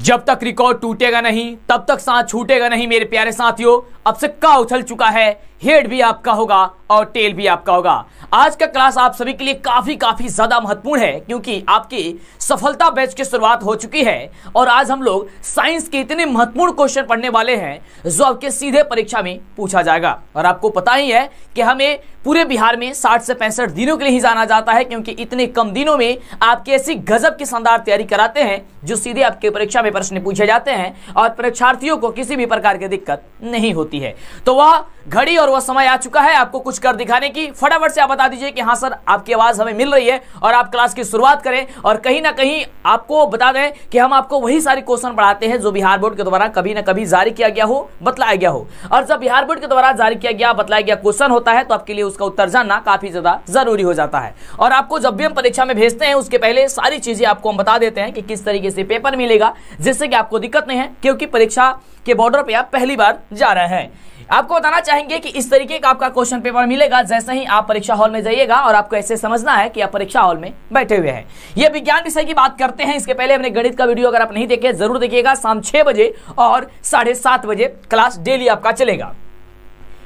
जब तक रिकॉर्ड टूटेगा नहीं तब तक सांस छूटेगा नहीं मेरे प्यारे साथियों। अब सिक्का उछल चुका है, हेड भी आपका होगा और टेल भी आपका होगा। आज का क्लास आप सभी के लिए काफी ज्यादा महत्वपूर्ण है क्योंकि आपकी सफलता बैच की शुरुआत हो चुकी है और आज हम लोग साइंस के इतने महत्वपूर्ण क्वेश्चन पढ़ने वाले हैं जो आपके सीधे परीक्षा में पूछा जाएगा। और आपको पता ही है कि हमें पूरे बिहार में 60 से 65 दिनों के लिए ही जाना जाता है क्योंकि इतने कम दिनों में आपकी ऐसी गजब की शानदार तैयारी कराते हैं जो सीधे आपके परीक्षा में प्रश्न पूछे जाते हैं और परीक्षार्थियों को किसी भी प्रकार की दिक्कत नहीं होती है। तो वह घड़ी और वह समय आ चुका है आपको कुछ कर दिखाने की। फटाफट से आप बता दीजिए कि हाँ सर आपकी आवाज हमें मिल रही है और आप क्लास की शुरुआत करें। और कहीं ना कहीं आपको बता दें कि हम आपको वही सारे क्वेश्चन पढ़ाते हैं जो बिहार बोर्ड के द्वारा कभी ना कभी जारी किया गया हो, बतलाया गया हो। और जब बिहार बोर्ड के द्वारा जारी किया गया बतलाया गया क्वेश्चन होता है तो आपके लिए उसका उत्तर जानना काफी ज्यादा जरूरी हो जाता है। और आपको जब भी हम परीक्षा में भेजते हैं उसके पहले सारी चीजें आपको हम बता देते हैं कि किस तरीके से पेपर मिलेगा जिससे कि आपको दिक्कत नहीं है क्योंकि परीक्षा के बॉर्डर पे आप पहली बार जा रहे हैं। आपको बताना चाहेंगे कि इस तरीके का आपका क्वेश्चन पेपर मिलेगा जैसे ही आप परीक्षा हॉल में जाइएगा और आपको ऐसे समझना है कि आप परीक्षा हॉल में बैठे हुए हैं। ये विज्ञान विषय की बात करते हैं। इसके पहले हमने गणित का वीडियो अगर आप नहीं देखे जरूर देखिएगा। शाम 6 बजे और 7:30 बजे क्लास डेली आपका चलेगा।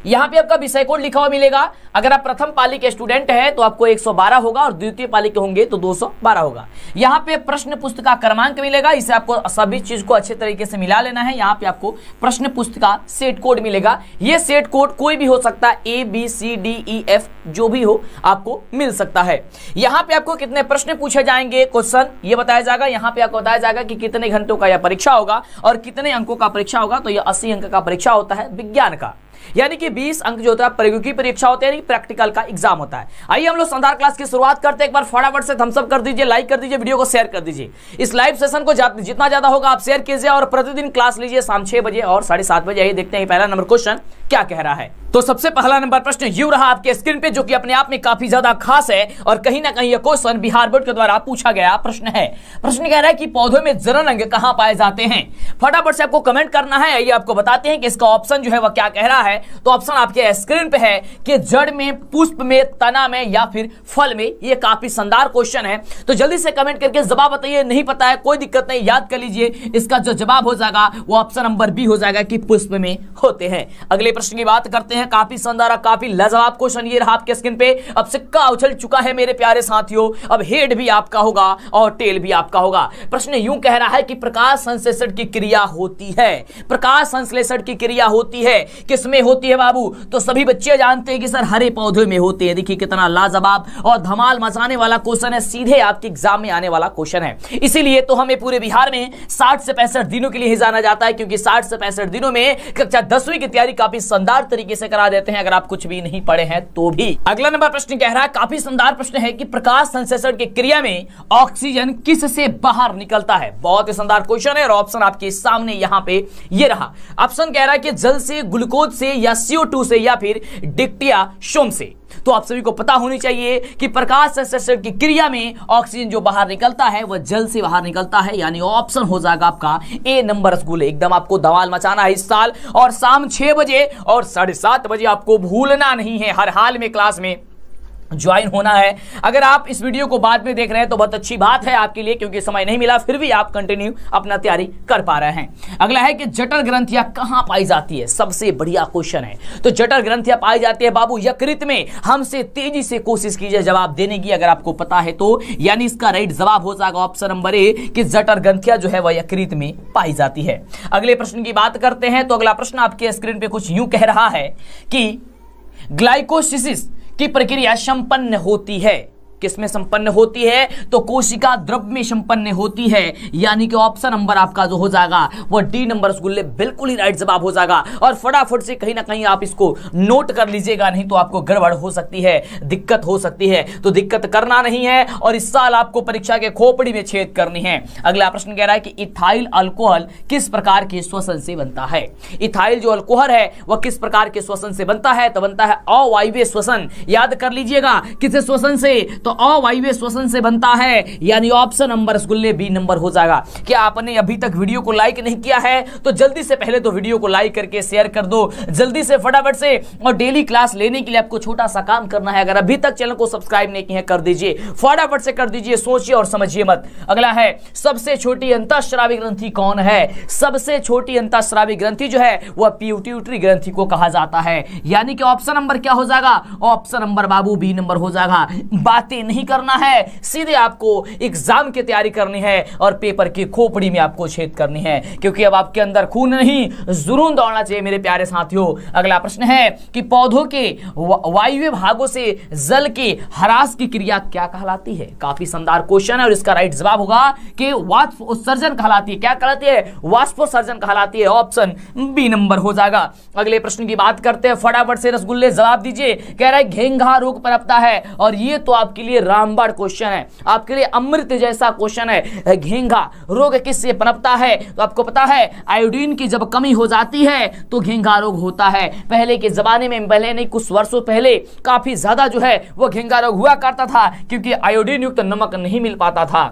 यहाँ पे आपका विषय कोड लिखा हुआ मिलेगा। अगर आप प्रथम पाली के स्टूडेंट हैं तो आपको 112 होगा और द्वितीय पाली के होंगे तो 212 होगा। यहाँ पे प्रश्न पुस्तिका क्रमांक मिलेगा, इसे आपको सभी चीज को अच्छे तरीके से मिला लेना है। यहाँ पे आपको प्रश्न पुस्तिका सेट कोड मिलेगा। ये सेट कोड कोई भी हो सकता है, ABCDEF जो भी हो आपको मिल सकता है। यहाँ पे आपको कितने प्रश्न पूछे जाएंगे क्वेश्चन ये बताया जाएगा। यहाँ पे आपको बताया जाएगा कि कितने घंटों का यह परीक्षा होगा और कितने अंकों का परीक्षा होगा। तो यह 80 अंक का परीक्षा होता है विज्ञान का, यानी कि 20 अंक जो होता है प्रयोगिकी परीक्षा होते हैं, प्रैक्टिकल का एग्जाम होता है। आइए हम लोग शानदार क्लास की शुरुआत करते हैं। एक बार फटाफट से थम्स अप कर दीजिए, लाइक कर दीजिए, वीडियो को शेयर कर दीजिए। इस लाइव सेशन को जितना ज्यादा होगा आप शेयर कीजिए और प्रतिदिन क्लास लीजिए शाम 6 बजे और 7:30 बजे। आइए देखते हैं पहला नंबर क्वेश्चन क्या कह रहा है। तो सबसे पहला नंबर प्रश्न यूं रहा आपके स्क्रीन पे जो कि अपने आप में काफी ज्यादा खास है और कहीं ना कहीं यह क्वेश्चन बिहार बोर्ड के द्वारा पूछा गया प्रश्न है। प्रश्न कह रहा है कि पौधों में जरण अंग कहां पाए जाते हैं। फटाफट से आपको कमेंट करना है। आइए आपको बताते हैं कि इसका ऑप्शन जो है वह क्या कह रहा है। तो ऑप्शन आपके स्क्रीन पे है कि जड़ में, पुष्प में, तना में या फिर फल में। ये काफी शानदार क्वेश्चन है तो जल्दी से कमेंट करके जवाब बताइए। नहीं पता है कोई दिक्कत नहीं, याद कर लीजिए। इसका जो जवाब हो जाएगा वो ऑप्शन नंबर बी हो जाएगा कि पुष्प में होते हैं। अगले प्रश्न की बात करते हैं। काफी शानदार, काफी लाजवाब क्वेश्चन ये रहा आपके स्क्रीन पे। अब सिक्का उछल चुका है मेरे प्यारे साथियों। अब हेड भी आपका होगा और टेल भी आपका होगा। प्रश्न यूं कह रहा है कि प्रकाश संश्लेषण की क्रिया होती है। प्रकाश संश्लेषण की क्रिया होती है किसमें होती है बाबू? तो सभी बच्चे जानते हैं कि सर हरे पौधे में होते हैं। देखिए कितना लाजवाब और धमाल मचाने वाला क्वेश्चन है, सीधे आपके एग्जाम में आने वाला क्वेश्चन है। इसीलिए तो हमें पूरे बिहार में 60 से 65 दिनों के लिए ही जाना जाता है क्योंकि 60 से 65 दिनों में कक्षा 10वीं की तैयारी काफी शानदार तरीके से करा देते हैं अगर आप कुछ भी नहीं पढ़े हैं तो भी। अगला नंबर प्रश्न कह रहा है, काफी शानदार प्रश्न है कि प्रकाश संश्लेषण की क्रिया में ऑक्सीजन किस से बाहर निकलता है। बहुत ही शानदार क्वेश्चन है और ऑप्शन आपके सामने यहां पे ये रहा। ऑप्शन कह रहा है कि जल से, ग्लूकोज से या CO2 से या फिर डिक्टिया सोम से। तो आप सभी को पता होनी चाहिए कि प्रकाश संश्लेषण की क्रिया में ऑक्सीजन जो बाहर निकलता है वह जल से बाहर निकलता है, यानी ऑप्शन हो जाएगा आपका ए नंबर रसगुल्ले। एकदम आपको धमाल मचाना है इस साल और शाम 6 बजे और 7:30 बजे आपको भूलना नहीं है। हर हाल में क्लास में ज्वाइन होना है। अगर आप इस वीडियो को बाद में देख रहे हैं तो बहुत अच्छी बात है आपके लिए क्योंकि समय नहीं मिला फिर भी आप कंटिन्यू अपना तैयारी कर पा रहे हैं। अगला है कि जठर ग्रंथियां कहां पाई जाती है। सबसे बढ़िया क्वेश्चन है। तो जठर ग्रंथियां पाई जाती है बाबू यकृत में। हमसे तेजी से कोशिश कीजिए जवाब देने की अगर आपको पता है तो, यानी इसका राइट जवाब हो जाएगा ऑप्शन नंबर ए कि जठर ग्रंथियां जो है वह यकृत में पाई जाती है। अगले प्रश्न की बात करते हैं। तो अगला प्रश्न आपके स्क्रीन पे कुछ यूं कह रहा है कि ग्लाइकोसिस की प्रक्रिया संपन्न होती है। किसमें संपन्न होती है? तो कोशिका द्रव्य में संपन्न होती है, यानी कि ऑप्शन नंबर आपका जो हो जाएगा वो डी नंबर रसगुल्ले बिल्कुल ही राइट जवाब हो जाएगा। और फटाफट से कहीं ना कहीं आप इसको नोट कर लीजिएगा, नहीं तो आपको गड़बड़ हो सकती है, दिक्कत हो सकती है। तो दिक्कत करना नहीं है और इस साल आपको परीक्षा के खोपड़ी में छेद करनी है। अगला प्रश्न कह रहा है कि इथाइल अल्कोहल किस प्रकार के श्वसन से बनता है। इथाइल जो अल्कोहल है वह किस प्रकार के श्वसन से बनता है? तो बनता है अवायवीय श्वसन। याद कर लीजिएगा किस श्वसन से? तो अवायवीय श्वसन से बनता है, यानी ऑप्शन नंबर रसगुल्ले बी नंबर हो जाएगा। क्या आपने अभी तक वीडियो को लाइक नहीं किया है तो जल्दी से पहले तो वीडियो को लाइक करके शेयर कर दो, जल्दी से फटाफट से। और डेली क्लास लेने के लिए आपको छोटा सा काम करना है, अगर अभी तक चैनल को सब्सक्राइब नहीं किया है कर दीजिए, फटाफट से कर दीजिए, सोचिए और समझिए मत। अगला है सबसे छोटी अंतःस्रावी ग्रंथि कौन है? सबसे छोटी अंतःस्रावी ग्रंथि जो है वह पिट्यूटरी ग्रंथि को कहा जाता है, यानी कि ऑप्शन नंबर क्या हो जाएगा? ऑप्शन नंबर बाबू बी नंबर हो जाएगा। बातें नहीं करना है, सीधे आपको एग्जाम की तैयारी करनी है और पेपर की खोपड़ी में आपको छेद करनी है, क्योंकि अब आपके अंदर खून नहीं जुनून दौड़ना चाहिए मेरे प्यारे साथियों। अगला प्रश्न है कि पौधों के वायवीय भागों से जल के ह्रास की क्रिया क्या कहलाती है? काफी शानदार क्वेश्चन है और इसका राइट जवाब होगा कि वाष्प उत्सर्जन कहलाती है। क्या कहलाती है? वाष्पोत्सर्जन कहलाती है, ऑप्शन बी नंबर हो जाएगा। अगले प्रश्न की बात करते हैं, फटाफट से रसगुल्ले जवाब दीजिए। कह रहा है घेंघा रोग पनपता है, और ये तो आपके लिए रामबाण क्वेश्चन है, आपके लिए अमृत जैसा क्वेश्चन है। घेंघा रोग किससे पनपता है? तो आपको पता है आयोडीन की जब कमी हो जाती है तो घेंघा रोग होता है। पहले के जमाने में, पहले नहीं कुछ वर्षों पहले काफी ज्यादा जो है वो घेंघा रोग हुआ करता था, क्योंकि आयोडीन युक्त नमक नहीं मिल पाता था।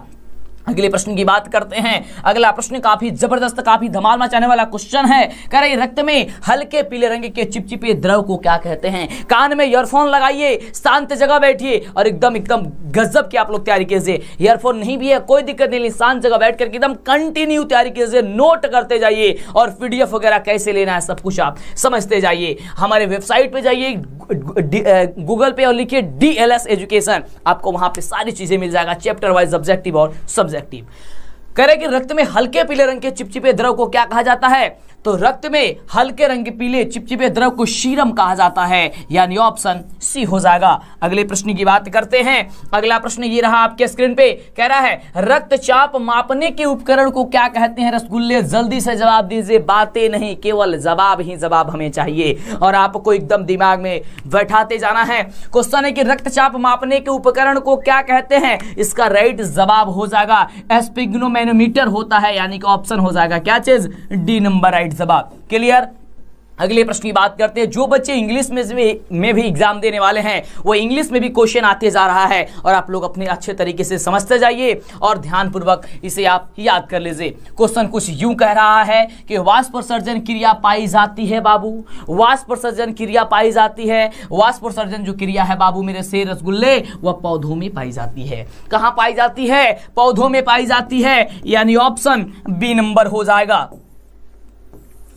अगले प्रश्न की बात करते हैं। अगला प्रश्न काफी जबरदस्त, काफी धमाल मचाने वाला क्वेश्चन है। कह रहे रक्त में हल्के पीले रंग के चिपचिपे द्रव को क्या कहते हैं? कान में ईयरफोन लगाइए, शांत जगह बैठिए और एकदम गजब की आप लोग तैयारी कीजिए। ईयरफोन नहीं भी है कोई दिक्कत नहीं, शांत जगह बैठ करके एकदम कंटिन्यू तैयारी कीजिए, नोट करते जाइए और पीडीएफ वगैरह कैसे लेना है सब कुछ आप समझते जाइए। हमारे वेबसाइट पे जाइए गूगल पे और लिखिए DLS एजुकेशन, आपको वहां पे सारी चीजें मिल जाएगा, चैप्टर वाइज ऑब्जेक्टिव और सब्जेक्टिव। कह रहे कि रक्त में हल्के पीले रंग के चिपचिपे द्रव को क्या कहा जाता है? तो रक्त में हल्के रंग के पीले चिपचिपे द्रव को सीरम कहा जाता है, यानी ऑप्शन सी हो जाएगा। अगले प्रश्न की बात करते हैं। अगला प्रश्न ये रहा आपके स्क्रीन पे, कह रहा है रक्तचाप मापने के उपकरण को क्या कहते हैं? रसगुल्ले जल्दी से जवाब दीजिए, बातें नहीं, केवल जवाब ही जवाब हमें चाहिए और आपको एकदम दिमाग में बैठाते जाना है। क्वेश्चन है कि रक्तचाप मापने के उपकरण को क्या कहते हैं? इसका राइट जवाब हो जाएगा स्पिग्नोमेनोमीटर होता है, यानी कि ऑप्शन हो जाएगा क्या चीज? डी नंबर राइट जवाब। क्लियर? अगले प्रश्न की बात करते हैं। जो बच्चे इंग्लिश में भी एग्जाम देने वाले हैं वो इंग्लिश में भी क्वेश्चन आते जा रहा है और आप लोग अपने अच्छे तरीके से समझते जाइए और ध्यानपूर्वक इसे आप याद कर लीजिए। क्वेश्चन कुछ यूं कह रहा है कि वाष्पोत्सर्जन क्रिया पाई जाती है बाबू, वाष्पोत्सर्जन क्रिया पाई जाती है। वाष्पोत्सर्जन जो क्रिया है बाबू मेरे से रसगुल्ले वह पौधों में पाई जाती है। कहां पाई जाती है? पौधों में पाई जाती है, यानी ऑप्शन बी नंबर हो जाएगा।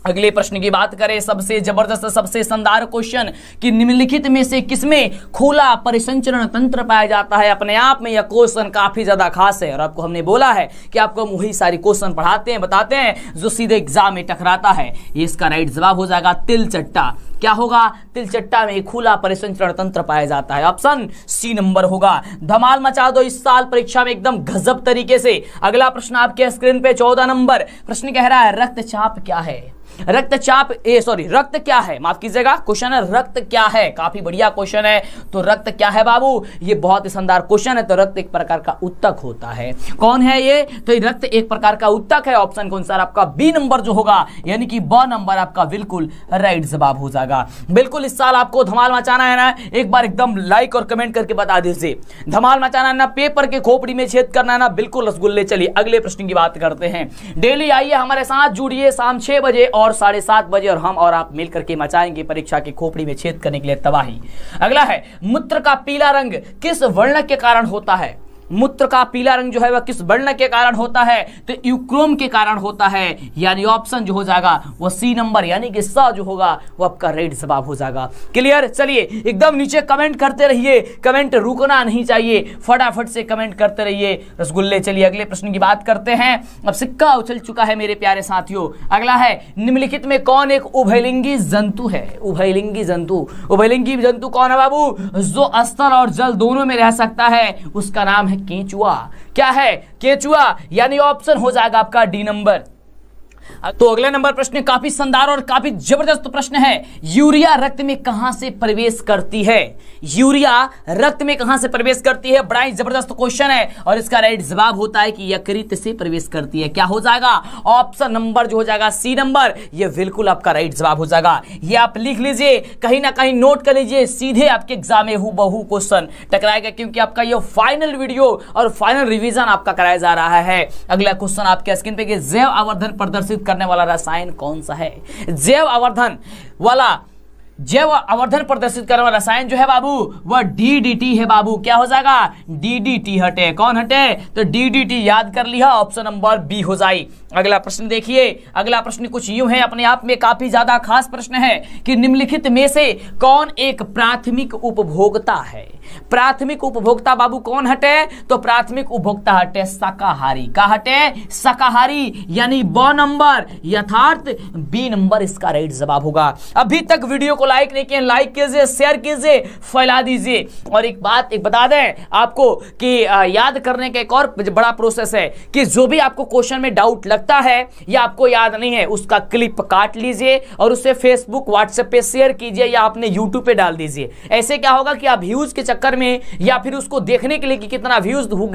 अगले प्रश्न की बात करें, सबसे जबरदस्त सबसे शानदार क्वेश्चन कि निम्नलिखित में से किसमें खुला परिसंचरण तंत्र पाया जाता है? अपने आप में यह क्वेश्चन काफी ज्यादा खास है और आपको हमने बोला है कि आपको हम वही सारी क्वेश्चन पढ़ाते हैं बताते हैं जो सीधे एग्जाम में टकराता है। ये इसका राइट जवाब हो जाएगा तिलचट्टा। क्या होगा? तिलचट्टा में खुला परिसंचरण तंत्र पाया जाता है, ऑप्शन सी नंबर होगा। धमाल मचा दो इस साल परीक्षा में एकदम गजब तरीके से। अगला प्रश्न आपके स्क्रीन पे 14 नंबर प्रश्न कह रहा है रक्तचाप क्या है? रक्तचाप रक्त क्या है? माफ कीजिएगा, क्वेश्चन है रक्त क्या है। काफी बढ़िया क्वेश्चन है। तो रक्त क्या है बाबू? ये बहुत ही शानदार क्वेश्चन है। तो रक्त एक प्रकार का उत्तक होता है। कौन है ये? तो रक्त एक प्रकार का उत्तक है। ऑप्शन कौन सा? आपका बी नंबर जो होगा, यानी कि ब नंबर आपका बिल्कुल राइट जवाब हो जाएगा। बिल्कुल इस साल आपको धमाल मचाना है ना, एक बार एकदम लाइक और कमेंट करके बता दीजिए। धमाल मचाना है ना, पेपर के खोपड़ी में छेद करना है ना, बिल्कुल रसगुल्ले। चलिए अगले प्रश्न की बात करते हैं। डेली आइए हमारे साथ जुड़िए शाम 6 बजे और 7:30 बजे और हम और आप मिलकर के मचाएंगे परीक्षा की खोपड़ी में छेद करने के लिए तबाही। अगला है मूत्र का पीला रंग किस वर्ण के कारण होता है? मूत्र का पीला रंग जो है वह किस वर्ण के कारण होता है? तो यूक्रोम के कारण होता है, यानी ऑप्शन जो हो जाएगा वो सी नंबर, यानी कि स जो होगा वो आपका राइट जवाब हो जाएगा। क्लियर? चलिए एकदम नीचे कमेंट करते रहिए, कमेंट रुकना नहीं चाहिए, फटाफट से कमेंट करते रहिए रसगुल्ले। चलिए अगले प्रश्न की बात करते हैं। अब सिक्का उछल चुका है मेरे प्यारे साथियों। अगला है निम्नलिखित में कौन एक उभयलिंगी जंतु है? उभयलिंगी जंतु, उभयलिंगी जंतु कौन है बाबू? जो स्थल और जल दोनों में रह सकता है, उसका नाम है केंचुआ। क्या है? केंचुआ, यानी ऑप्शन हो जाएगा आपका डी नंबर। तो अगला नंबर प्रश्न काफी शानदार और काफी जबरदस्त प्रश्न है। यूरिया रक्त में कहां से प्रवेश करती है? यूरिया रक्त में कहां से प्रवेश करती है? बड़ा ही जबरदस्त क्वेश्चन है और इसका राइट जवाब होता है कि यकृत से प्रवेश करती है। क्या हो जाएगा? ऑप्शन नंबर जो हो जाएगा सी नंबर, ये बिल्कुल आपका राइट जवाब हो जाएगा। ये आप लिख लीजिए, कहीं ना कहीं नोट कर लीजिए, सीधे आपके एग्जाम में हूबहू क्वेश्चन टकराएगा, क्योंकि आपका ये फाइनल वीडियो और फाइनल रिवीजन आपका कराया जा रहा है। अगला क्वेश्चन आपके स्क्रीन पे, जैव आवर्धन प्रदर्शित करने वाला रसायन कौन सा है? जैव आवर्धन प्रदर्शित करने वाला रसायन जो है बाबू वह डीडीटी है बाबू। क्या हो जाएगा? डीडीटी हटे। कौन हटे? तो डीडीटी याद कर लिया, ऑप्शन नंबर बी हो जाए। अगला प्रश्न देखिए, अगला प्रश्न कुछ यूं है, अपने आप में काफी ज्यादा खास प्रश्न है कि निम्नलिखित में से कौन एक प्राथमिक उपभोक्ता है? प्राथमिक उपभोक्ता बाबू कौन हटे? तो प्राथमिक उपभोक्ता हटे शाकाहारी। का हटे? शाकाहारी, यानी ब नंबर, यथार्थ बी नंबर इसका राइट जवाब होगा। अभी तक वीडियो को लाइक नहीं किए, लाइक कीजिए, शेयर कीजिए, फैला दीजिए। और एक बात बता दें आपको कि याद करने का एक और बड़ा प्रोसेस है कि जो भी आपको क्वेश्चन में डाउट लगता है या आपको याद नहीं है, उसका क्लिप काट लीजिए और उसे फेसबुक व्हाट्सएप पे शेयर कीजिए या अपने यूट्यूब पे डाल दीजिए। ऐसे क्या होगा कि आप व्यूज के चक्कर में या फिर उसको देखने के लिए कि कितना व्यूज हो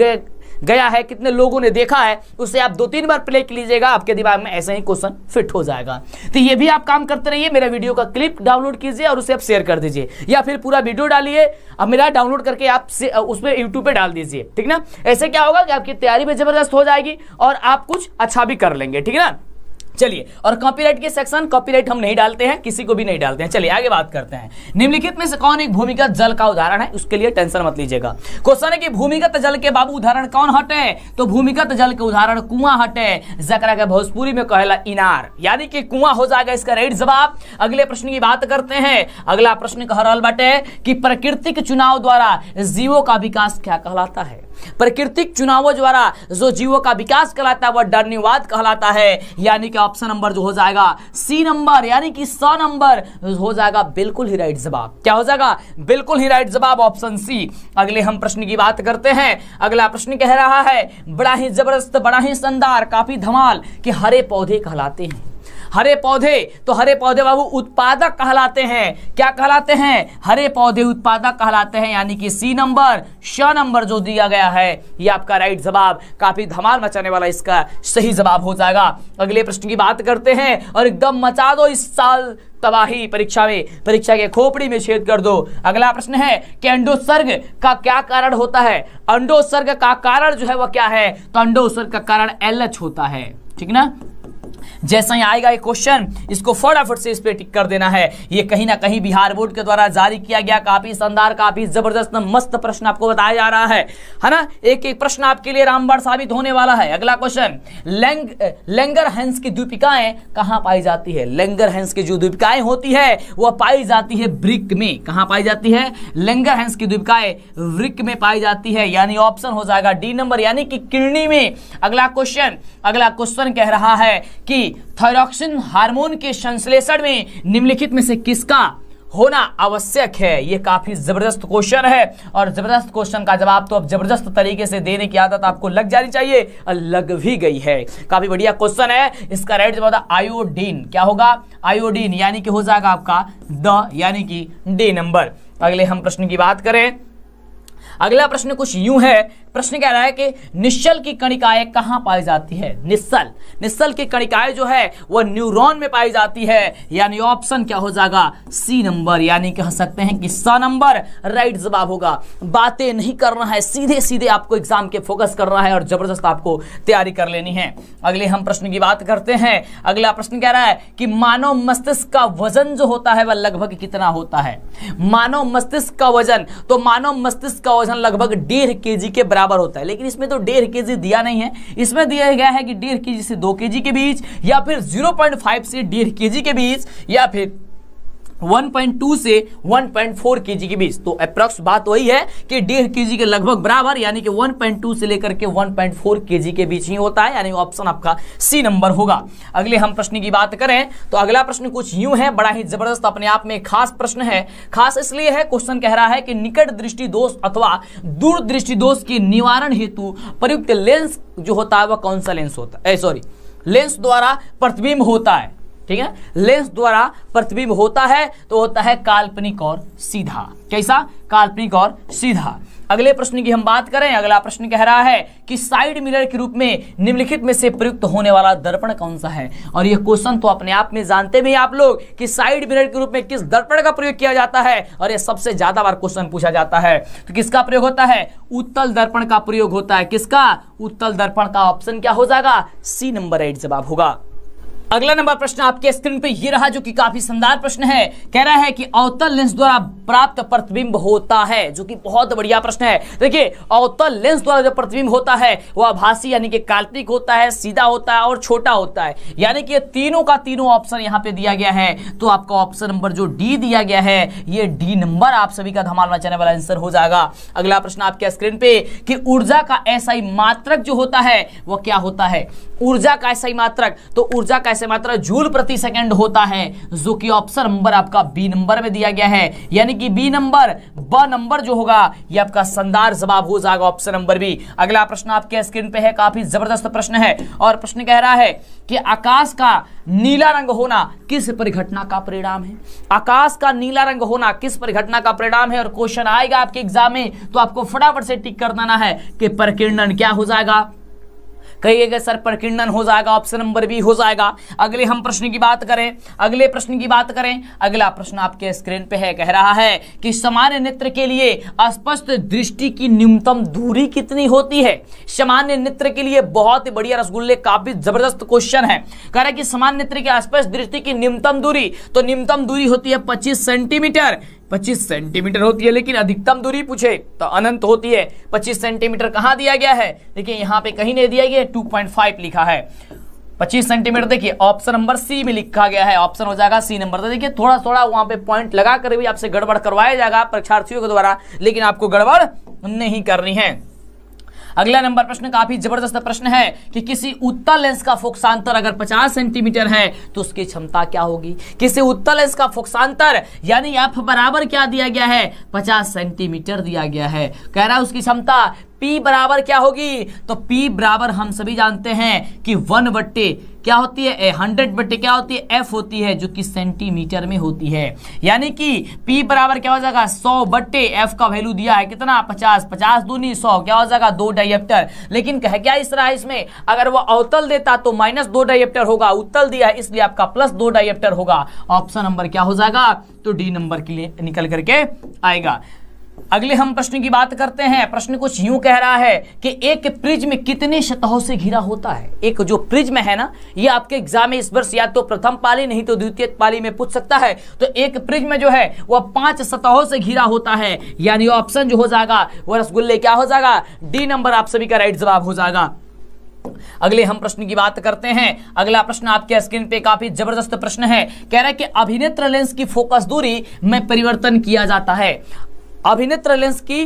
गया है, कितने लोगों ने देखा है, उसे आप 2-3 बार प्ले कीजिएगा, आपके दिमाग में ऐसे ही क्वेश्चन फिट हो जाएगा। तो ये भी आप काम करते रहिए, मेरा वीडियो का क्लिप डाउनलोड कीजिए और उसे आप शेयर कर दीजिए, या फिर पूरा वीडियो डालिए अब मेरा डाउनलोड करके आप उसमें यूट्यूब पे डाल दीजिए, ठीक ना। ऐसे क्या होगा कि आपकी तैयारी में जबरदस्त हो जाएगी और आप कुछ अच्छा भी कर लेंगे, ठीक है ना। चलिए, और कॉपीराइट के सेक्शन, कॉपीराइट हम नहीं डालते हैं, किसी को भी नहीं डालते हैं। चलिए आगे बात करते हैं। निम्नलिखित में से कौन एक भूमिगत जल का उदाहरण है? उसके लिए टेंशन मत लीजिएगा। क्वेश्चन है कि भूमिगत जल के बाबू उदाहरण कौन हटे? तो भूमिगत जल के उदाहरण कुआं हटे, जकरा के भोजपुरी में कहला इनार, यानी कि कुआं हो जाएगा इसका राइट जवाब। अगले प्रश्न की बात करते हैं। अगला प्रश्न कह रहल बाटे कि प्राकृतिक चुनाव द्वारा जीवों का विकास क्या कहलाता है? प्राकृतिक चुनावों द्वारा जो जीवों का विकास कहलाता है वह डर्निवाद कहलाता है, यानी कि ऑप्शन नंबर जो हो जाएगा सी नंबर, यानी कि 100 नंबर हो जाएगा बिल्कुल ही राइट जवाब। क्या हो जाएगा? बिल्कुल ही राइट जवाब, ऑप्शन सी। अगले हम प्रश्न की बात करते हैं। अगला प्रश्न कह रहा है बड़ा ही जबरदस्त, बड़ा ही शानदार, काफी धमाल, कि हरे पौधे कहलाते हैं। हरे पौधे, तो हरे पौधे बाबू उत्पादक कहलाते हैं। क्या कहलाते हैं? हरे पौधे उत्पादक कहलाते हैं, यानी कि सी नंबर, श नंबर जो दिया गया है ये आपका राइट जवाब, काफी धमाल मचाने वाला इसका सही जवाब हो जाएगा। अगले प्रश्न की बात करते हैं और एकदम मचा दो इस साल तबाही परीक्षा में, परीक्षा के खोपड़ी में छेद कर दो। अगला प्रश्न है कि अंडोत्सर्ग का क्या कारण होता है? अंडोत्सर्ग का कारण जो है वह क्या है? तो अंडोत्सर्ग का कारण LH होता है, ठीक ना। जैसा ही आएगा ये क्वेश्चन, इसको फटाफट से इस पे टिक कर देना है। ये कहीं ना कहीं बिहार बोर्ड के द्वारा जारी किया गया काफी शानदार, काफी जबरदस्त मस्त प्रश्न आपको बताया जा रहा है ना। एक एक प्रश्न आपके लिए रामबाण साबित होने वाला है। अगला क्वेश्चन, लैंगरहैंस की द्वीपिकाएं कहां पाई जाती है? लैंगरहैंस की जो द्वीपिकाएं होती है वह पाई जाती है वृक्क में। कहां पाई जाती है? लैंगरहैंस की द्वीपिकाएं वृक्क में पाई जाती है, यानी ऑप्शन हो जाएगा डी नंबर, यानी कि किडनी में। अगला क्वेश्चन कह रहा है कि थायरॉक्सिन हार्मोन के संश्लेषण में निम्नलिखित में से किसका होना आवश्यक है? ये काफी जबरदस्त क्वेश्चन है और जबरदस्त क्वेश्चन का जवाब तो अब जबरदस्त तरीके से देने की आदत आपको लग जानी चाहिए और लग भी गई है। काफी बढ़िया क्वेश्चन है। इसका राइट जवाब आयोडीन। क्या होगा? आयोडीन, यानी कि हो जाएगा आपका द, यानी कि डी नंबर। अगले हम प्रश्न की बात करें। अगला प्रश्न कुछ यूं है, प्रश्न कह रहा है कि निश्चल की कणिकाएं कहां पाई जाती है? निश्चल की कणिकाएं जो है वह न्यूरॉन में पाई जाती है, यानी ऑप्शन क्या हो जाएगा? सी नंबर, यानी कह सकते हैं कि 100 नंबर राइट जवाब होगा। बातें नहीं करना है, सीधे सीधे आपको एग्जाम के फोकस करना है और जबरदस्त आपको तैयारी कर लेनी है। अगले हम प्रश्न की बात करते हैं। अगला प्रश्न कह रहा है कि मानव मस्तिष्क का वजन जो होता है वह लगभग कितना होता है? मानव मस्तिष्क का वजन, तो मानव मस्तिष्क का वजन लगभग 1.5 kg के बराबर होता है, लेकिन इसमें तो 1.5 kg दिया नहीं है। इसमें दिया गया है कि 1.5 kg से 2 kg के बीच, या फिर 0.5 से 1.5 kg के बीच, या फिर 1.2 से 1.4 kg के बीच। तो अप्रॉक्स बात वही है कि 1.5 kg के लगभग बराबर, यानी कि 1.2 से लेकर के 1.4 kg के बीच ही होता है, यानी ऑप्शन आपका सी नंबर होगा। अगले हम प्रश्न की बात करें तो अगला प्रश्न कुछ यूं है, बड़ा ही जबरदस्त अपने आप में खास प्रश्न है। खास इसलिए है, क्वेश्चन कह रहा है कि निकट दृष्टि दोष अथवा दूर दृष्टि दोष के निवारण हेतु प्रयुक्त लेंस जो होता है वह कौन सा लेंस होता है? लेंस द्वारा प्रतिबिंब होता है, ठीक है, लेंस द्वारा प्रतिबिंब होता है तो होता है काल्पनिक और सीधा। कैसा? काल्पनिक और सीधा। अगले प्रश्न की हम बात करें, अगला प्रश्न कह रहा है कि साइड मिरर के रूप में निम्नलिखित में से प्रयुक्त होने वाला दर्पण कौन सा है। और यह क्वेश्चन तो अपने आप में जानते भी आप लोग कि साइड मिरर के रूप में किस दर्पण का प्रयोग किया जाता है, और यह सबसे ज्यादा बार क्वेश्चन पूछा जाता है। तो किसका प्रयोग होता है? उत्तल दर्पण का प्रयोग होता है। किसका? उत्तल दर्पण का। ऑप्शन क्या हो जाएगा? सी नंबर 8 जवाब होगा। अगला नंबर प्रश्न आपके स्क्रीन पे ये रहा, जो कि काफी शानदार प्रश्न है। कह रहा है कि अवतल लेंस द्वारा प्राप्त प्रतिबिंब होता है, जो कि बहुत बढ़िया प्रश्न है। देखिए, अवतल लेंस द्वारा जो प्रतिबिंब होता है वह आभासी यानी कि काल्पनिक होता है, सीधा होता है और छोटा होता है। यानी कि ये तीनों का तीनों ऑप्शन यहाँ पे दिया गया है। तो आपका ऑप्शन नंबर जो डी दिया गया है, ये डी नंबर आप सभी का धमाल मचाने वाला आंसर हो जाएगा। अगला प्रश्न आपके स्क्रीन पे कि ऊर्जा का एसआई मात्रक जो होता है वह क्या होता है? ऊर्जा का एसआई मात्रक, तो ऊर्जा का एसआई मात्रक जूल प्रति सेकंड होता है, जो कि ऑप्शन नंबर आपका बी नंबर में दिया गया है। यानी कि बी नंबर, ब नंबर जो होगा ये आपका शानदार जवाब हो जाएगा, ऑप्शन नंबर बी। अगला प्रश्न आपके स्क्रीन पे है, काफी जबरदस्त प्रश्न है, और प्रश्न कह रहा है कि आकाश का नीला रंग होना किस परिघटना का परिणाम है? आकाश का नीला रंग होना किस परिघटना का परिणाम है? और क्वेश्चन आएगा आपके एग्जाम में तो आपको फटाफट से टिक कर देना है कि प्रकीर्णन क्या हो जाएगा। कहिएगा सर प्रकीर्णन हो जाएगा, ऑप्शन नंबर बी हो जाएगा। अगले हम प्रश्न की बात करें, अगले प्रश्न की बात करें, अगला प्रश्न आपके स्क्रीन पे है, कह रहा है कि सामान्य नेत्र के लिए स्पष्ट दृष्टि की न्यूनतम दूरी कितनी होती है? सामान्य नेत्र के लिए बहुत ही बढ़िया रसगुल्ले, काफी जबरदस्त क्वेश्चन है। कह रहा है कि सामान्य नेत्र की स्पष्ट दृष्टि की न्यूनतम दूरी, तो न्यूनतम दूरी होती है 25 सेंटीमीटर। 25 सेंटीमीटर होती है, लेकिन अधिकतम दूरी पूछे तो अनंत होती है। 25 सेंटीमीटर कहां दिया गया है? देखिए यहां पे कहीं नहीं दिया गया, 2.5 लिखा है। 25 सेंटीमीटर देखिए ऑप्शन नंबर सी में लिखा गया है, ऑप्शन हो जाएगा सी नंबर। तो देखिए थोड़ा थोड़ा वहां पे पॉइंट लगा कर भी आपसे गड़बड़ करवाया जाएगा परीक्षार्थियों के द्वारा, लेकिन आपको गड़बड़ नहीं करनी है। अगला नंबर प्रश्न काफी जबरदस्त प्रश्न है कि किसी उत्तल लेंस का फोकसांतर अगर 50 सेंटीमीटर है तो उसकी क्षमता क्या होगी? किसी उत्तल लेंस का फोकसांतर यानी एफ बराबर क्या दिया गया है? 50 सेंटीमीटर दिया गया है। कह रहा है उसकी क्षमता P बराबर क्या होगी? तो P बराबर हम सभी जानते हैं कि 1 बट्टे क्या होती है? 100 बट्टे क्या होती है? F होती है, जो कि सेंटीमीटर में होती है। यानी कि P बराबर क्या हो जाएगा? 100 बट्टे F का वैल्यू दिया है कितना? 50। 50 दूनी 100 क्या हो जाएगा? 2 डायप्टर। लेकिन कह क्या इस रहा है इसमें, अगर वो अवतल देता तो -2 डायप्टर होगा, उत्तल दिया है इसलिए आपका +2 डायप्टर होगा। ऑप्शन नंबर क्या हो जाएगा? तो डी नंबर के लिए निकल करके आएगा। अगले हम प्रश्न की बात करते हैं। प्रश्न कुछ यूं कह रहा है कि एक प्रिज्म कितने सतहों से घिरा होता है? एक जो प्रिज्म है ना, ये आपके एग्जाम में इस वर्ष या तो प्रथम पाली नहीं तो द्वितीय पाली में पूछ सकता है। तो एक प्रिज्म जो है वह 5 सतहों से घिरा होता है, यानी ऑप्शन जो हो जाएगा वह रसगुल्ले क्या हो जाएगा? डी नंबर आप सभी का राइट जवाब हो जाएगा। अगले हम प्रश्न की बात करते हैं। अगला प्रश्न आपके स्क्रीन पे काफी जबरदस्त प्रश्न है। कह रहा है कि अभिनेत्र लेंस की फोकस दूरी में परिवर्तन किया जाता है। अभिनेत्र लेंस की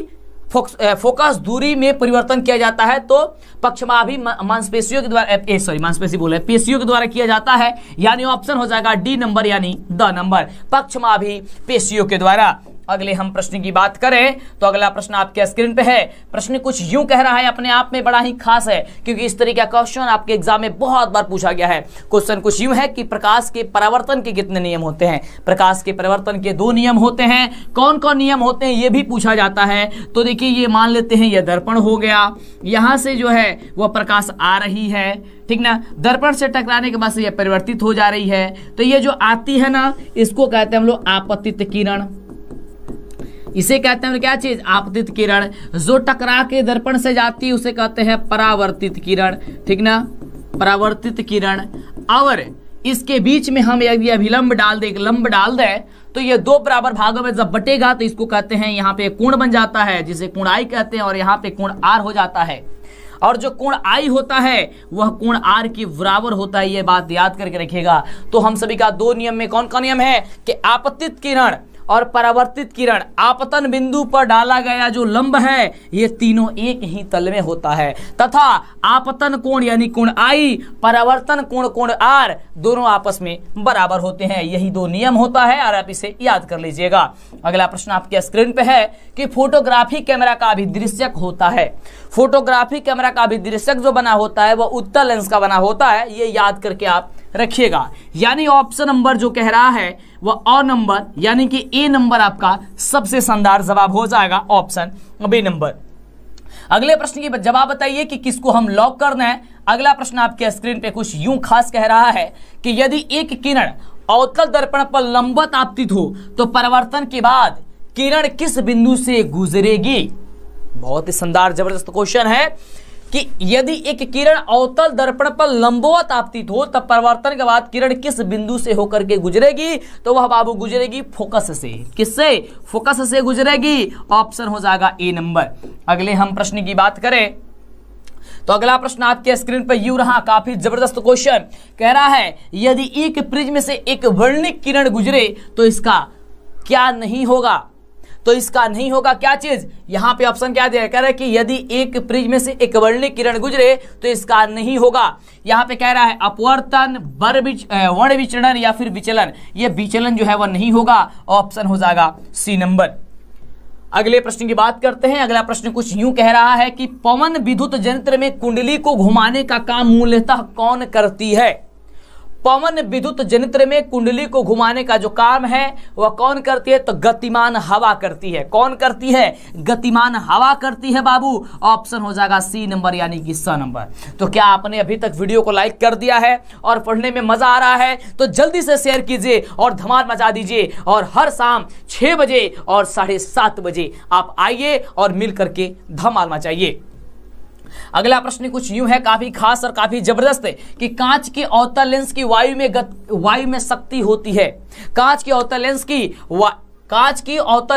फोकस दूरी में परिवर्तन किया जाता है तो पक्षमाभि मांसपेशियों के द्वारा, मांसपेशी बोले पेशियों के द्वारा किया जाता है, यानी ऑप्शन हो जाएगा डी नंबर यानी द नंबर, पक्षमाभि पेशियों के द्वारा। अगले हम प्रश्न की बात करें तो अगला प्रश्न आपके स्क्रीन पे है। प्रश्न कुछ यूं कह रहा है, अपने आप में बड़ा ही खास है क्योंकि इस तरीके का क्वेश्चन आपके एग्जाम में बहुत बार पूछा गया है। क्वेश्चन कुछ यूं है कि प्रकाश के परावर्तन के कितने नियम होते हैं? प्रकाश के परावर्तन के 2 नियम होते हैं। कौन कौन नियम होते हैं ये भी पूछा जाता है। तो देखिए ये मान लेते हैं ये दर्पण हो गया, यहां से जो है वह प्रकाश आ रही है, ठीक ना, दर्पण से टकराने के बाद से यह परिवर्तित हो जा रही है। तो ये जो आती है ना, इसको कहते हैं हम लोग आपतित किरण। इसे कहते हैं क्या चीज? आपतित किरण। जो टकरा के दर्पण से जाती है उसे कहते हैं परावर्तित किरण, ठीक ना, परावर्तित किरण। और इसके बीच में हम यदि अभिलंब डाल दे, एक लंब डाल दे, तो ये 2 बराबर भागों में जब बटेगा तो इसको कहते हैं, यहाँ पे कोण बन जाता है जिसे कोण आई कहते हैं, और यहाँ पे कोण आर हो जाता है। और जो कोण आई होता है वह कोण आर के बराबर होता है, ये बात याद करके रखिएगा। तो हम सभी का 2 नियम में कौन कौन नियम है कि आपतित किरण और परावर्तित किरण, आपतन बिंदु पर डाला गया जो लंब है, ये तीनों एक ही तल में होता है तथा आपतन कोण यानी कोण I, परावर्तन कोण कोण R, दोनों आपस में बराबर होते हैं। यही दो नियम होता है और आप इसे याद कर लीजिएगा। अगला प्रश्न आपके स्क्रीन पे है कि फोटोग्राफी कैमरा का अभिदृश्यक होता है। फोटोग्राफी कैमरा का अभिदृश्यक जो बना होता है वह उत्तल लेंस का बना होता है, ये याद करके आप रखिएगा। यानी ऑप्शन नंबर जो कह रहा है वह अ नंबर यानी कि ए नंबर आपका सबसे शानदार जवाब हो जाएगा, ऑप्शन बी नंबर। अगले प्रश्न की जवाब बताइए कि किसको हम लॉक करना है। अगला प्रश्न आपके स्क्रीन पे कुछ यूं खास कह रहा है कि यदि एक किरण अवतल दर्पण पर लंबवत आपतित हो तो परावर्तन के बाद किरण किस बिंदु से गुजरेगी। बहुत ही शानदार जबरदस्त क्वेश्चन है कि यदि एक किरण अवतल दर्पण पर लंबवत आपतित हो तब परावर्तन के बाद किरण किस बिंदु से होकर के गुजरेगी, तो वह बाबू गुजरेगी फोकस से। किससे? फोकस से गुजरेगी, ऑप्शन हो जाएगा ए नंबर। अगले हम प्रश्न की बात करें तो अगला प्रश्न आपके स्क्रीन पर यूं रहा, काफी जबरदस्त क्वेश्चन कह रहा है यदि एक प्रिज्म से एक वर्णिक किरण गुजरे तो इसका क्या नहीं होगा। तो इसका नहीं होगा क्या चीज, यहां पे ऑप्शन क्या दिया, कह रहा है कि यदि एक प्रिज्म से एक वर्णिक किरण गुजरे तो इसका नहीं होगा। यहां पे कह रहा है अपवर्तन, वर्ण विचलन या फिर विचलन, ये विचलन जो है वह नहीं होगा, ऑप्शन हो जाएगा सी नंबर। अगले प्रश्न की बात करते हैं। अगला प्रश्न कुछ यूं कह रहा है कि पवन विद्युत यंत्र में कुंडली को घुमाने का काम मूलतः कौन करती है। पवन विद्युत यंत्र में कुंडली को घुमाने का जो काम है वह कौन करती है, तो गतिमान हवा करती है। कौन करती है? गतिमान हवा करती है बाबू, ऑप्शन हो जाएगा सी नंबर यानी कि स नंबर। तो क्या आपने अभी तक वीडियो को लाइक कर दिया है और पढ़ने में मजा आ रहा है तो जल्दी से शेयर कीजिए और धमाल मचा दीजिए, और हर शाम 6 बजे और 7:30 बजे आप आइए और मिल करके धमाल मचाइए। अगला प्रश्न कुछ यूं है, काफी खास और काफी जबरदस्त है कि कांच के अवतल लेंस की वायु में शक्ति होती है। कांच की अवतल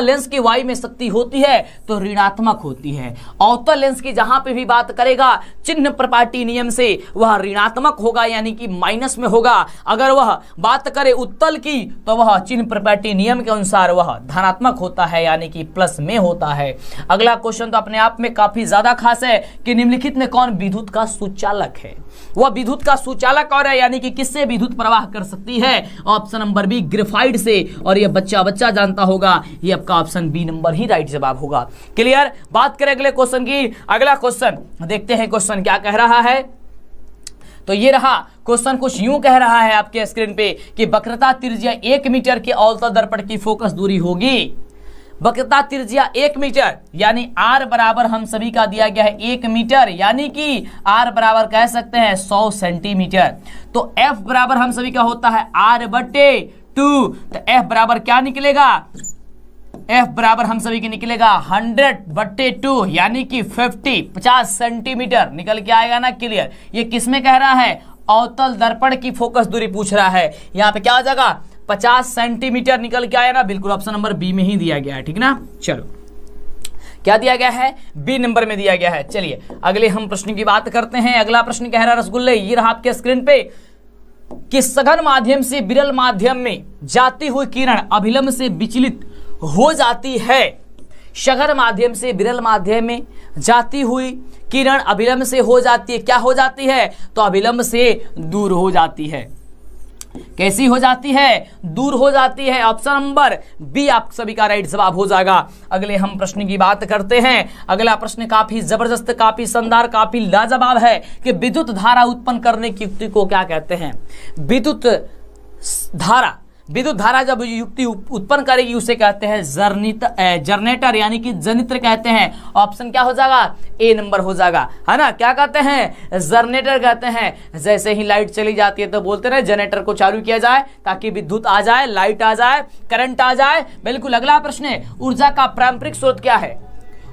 लेंस की वायु में शक्ति होती है तो ऋणात्मक होती है। अवतल लेंस की जहां पे भी बात करेगा चिन्ह प्रपाटी नियम से वह ऋणात्मक होगा यानी कि माइनस में होगा। अगर वह बात करे उत्तल की तो वह चिन्ह प्रपाटी नियम के अनुसार वह धनात्मक होता है यानी कि प्लस में होता है। अगला क्वेश्चन तो अपने आप में काफी ज्यादा खास है कि निम्नलिखित में कौन विद्युत का सुचालक है। वह विद्युत का सुचालक कौन है यानी कि किससे विद्युत प्रवाह कर सकती है, ऑप्शन नंबर बी ग्रेफाइट से। और यह बच्चा जानता होगा, ये आपका ऑप्शन बी नंबर ही राइट जवाब होगा। क्लियर? बात करें अगले क्वेश्चन की। अगला क्वेश्चन देखते हैं क्वेश्चन क्या कह रहा है। तो ये रहा क्वेश्चन, कुछ यूं कह रहा है आपके स्क्रीन पे कि वक्रता त्रिज्या 1 मीटर के अवतल दर्पण की फोकस दूरी होगी। वक्रता त्रिज्या 1 मीटर यानी r बराबर हम सभी का दिया गया है 1 मीटर यानी कि r बराबर कह सकते हैं 100 सेंटीमीटर। तो f बराबर हम सभी का होता है r/2। तो f बराबर क्या निकलेगा, f बराबर हम सभी की निकलेगा 100/2 यानी कि 50 सेंटीमीटर निकल के आएगा ना। क्लियर? ये किसमें कह रहा है, अवतल दर्पण की फोकस दूरी पूछ रहा है। यहाँ पे क्या हो जाएगा 50 सेंटीमीटर निकल के आया ना, बिल्कुल ऑप्शन नंबर बी में ही दिया गया है। ठीक ना, चलो क्या दिया गया है, बी नंबर में दिया गया है। चलिए अगले हम प्रश्न की बात करते हैं। अगला प्रश्न कह रहा है रसगुल्ले, ये रहा आपके स्क्रीन पे कि सघन माध्यम से विरल माध्यम में जाती हुई किरण अभिलंब से विचलित हो जाती है। सघन माध्यम से विरल माध्यम में जाती हुई किरण अभिलंब से हो जाती है, क्या हो जाती है, तो अभिलंब से दूर हो जाती है। कैसी हो जाती है, दूर हो जाती है। ऑप्शन नंबर बी आप सभी का राइट जवाब हो जाएगा। अगले हम प्रश्न की बात करते हैं। अगला प्रश्न काफी जबरदस्त, काफी शानदार, काफी लाजवाब है कि विद्युत धारा उत्पन्न करने की युक्ति को क्या कहते हैं। विद्युत धारा जब युक्ति उत्पन्न करेगी उसे कहते हैं जनरेटर यानी कि जनित्र कहते हैं। ऑप्शन क्या हो जाएगा, ए नंबर हो जाएगा, है ना। क्या कहते हैं, जनरेटर कहते हैं। जैसे ही लाइट चली जाती है तो बोलते हैं जनरेटर को चालू किया जाए ताकि विद्युत आ जाए, लाइट आ जाए, करंट आ जाए। बिल्कुल। अगला प्रश्न है, ऊर्जा का पारंपरिक स्रोत क्या है।